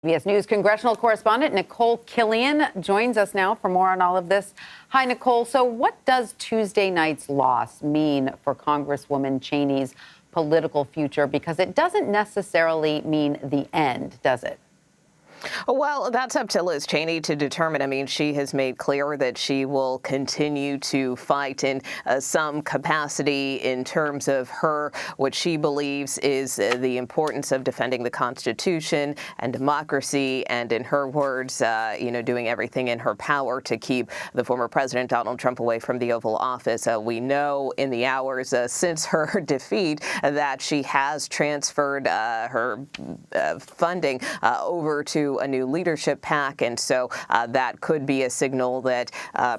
CBS News congressional correspondent Nikole Killion joins us now for more on all of this. Hi, Nikole. So what does Tuesday night's loss mean for Congresswoman Cheney's political future? Because it doesn't necessarily mean the end, does it? Well, that's up to Liz Cheney to determine. I mean, she has made clear that she will continue to fight in some capacity in terms of what she believes is the importance of defending the Constitution and democracy, and in her words, doing everything in her power to keep the former President Donald Trump away from the Oval Office. We know in the hours since her defeat that she has transferred her funding over to a new leadership PAC, and so that could be a signal that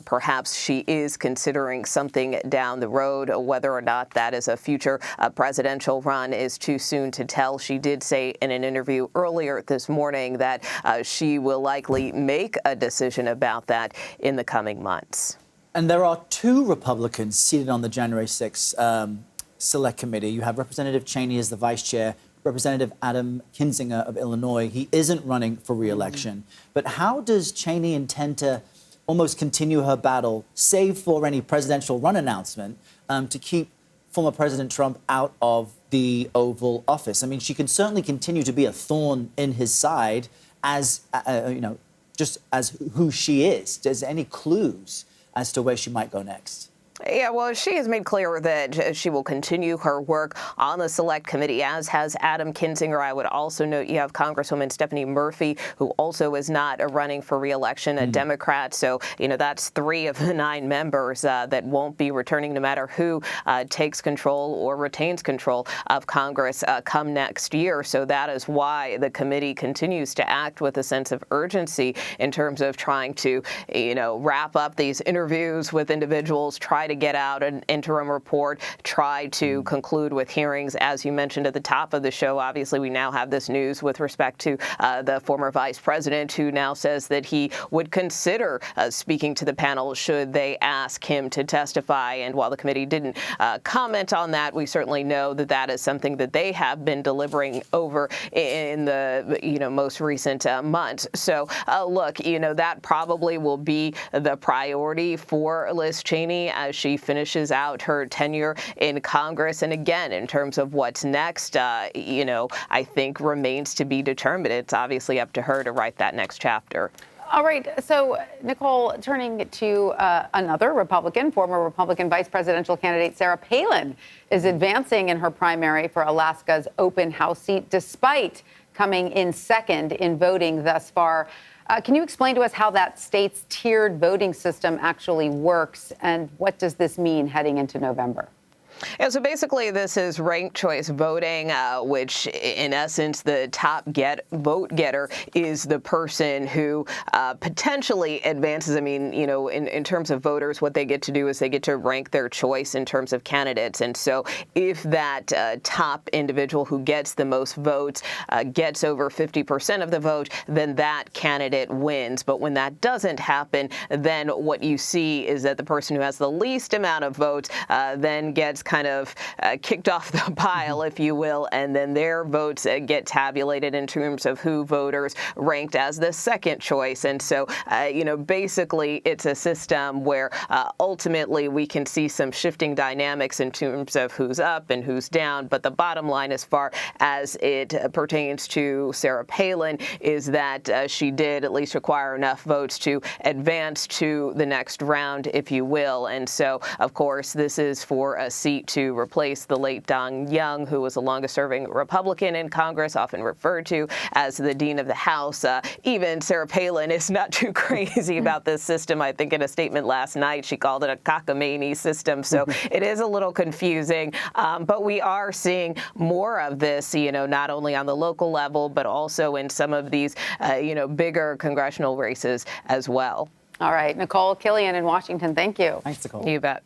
perhaps she is considering something down the road. Whether or not that is a future presidential run is too soon to tell. She did say in an interview earlier this morning that she will likely make a decision about that in the coming months. And there are two Republicans seated on the January 6th Select Committee. You have Representative Cheney as the vice chair, Representative Adam Kinzinger of Illinois. He isn't running for re-election. But how does Cheney intend to almost continue her battle, save for any presidential run announcement, to keep former President Trump out of the Oval Office? I mean, she can certainly continue to be a thorn in his side as, just as who she is. Is there any clues as to where she might go next? Yeah, well, she has made clear that she will continue her work on the Select Committee, as has Adam Kinzinger. I would also note you have Congresswoman Stephanie Murphy, who also is not running for re-election, a Democrat. So, that's 3 of the 9 members that won't be returning, no matter who takes control or retains control of Congress come next year. So that is why the committee continues to act with a sense of urgency in terms of trying to, wrap up these interviews with individuals, try to get out an interim report, try to conclude with hearings. As you mentioned at the top of the show, obviously we now have this news with respect to the former vice president, who now says that he would consider speaking to the panel should they ask him to testify. And while the committee didn't comment on that, we certainly know that that is something that they have been deliberating over in the most recent months. So look, that probably will be the priority for Liz Cheney as she finishes out her tenure in Congress. And again, in terms of what's next, I think remains to be determined. It's obviously up to her to write that next chapter. All right. So, Nikole, turning to another Republican, former Republican vice presidential candidate Sarah Palin is advancing in her primary for Alaska's open House seat, despite coming in second in voting thus far. Can you explain to us how that state's tiered voting system actually works, and what does this mean heading into November? Yeah, so basically this is ranked choice voting, which in essence the top vote getter is the person who potentially advances. I mean, in terms of voters, what they get to do is they get to rank their choice in terms of candidates. And so if that top individual who gets the most votes gets over 50% of the vote, then that candidate wins. But when that doesn't happen, then what you see is that the person who has the least amount of votes then gets kind of kicked off the pile, if you will, and then their votes get tabulated in terms of who voters ranked as the second choice. And so, basically it's a system where ultimately we can see some shifting dynamics in terms of who's up and who's down. But the bottom line, as far as it pertains to Sarah Palin, is that she did at least acquire enough votes to advance to the next round, if you will. And so, of course, this is for a seat to replace the late Don Young, who was the longest-serving Republican in Congress, often referred to as the Dean of the House. Even Sarah Palin is not too crazy about this system. I think in a statement last night, she called it a cockamamie system. So it is a little confusing. But we are seeing more of this, not only on the local level, but also in some of these, bigger congressional races as well. All right. Nikole Killion in Washington, thank you. Thanks, Nikole. You bet.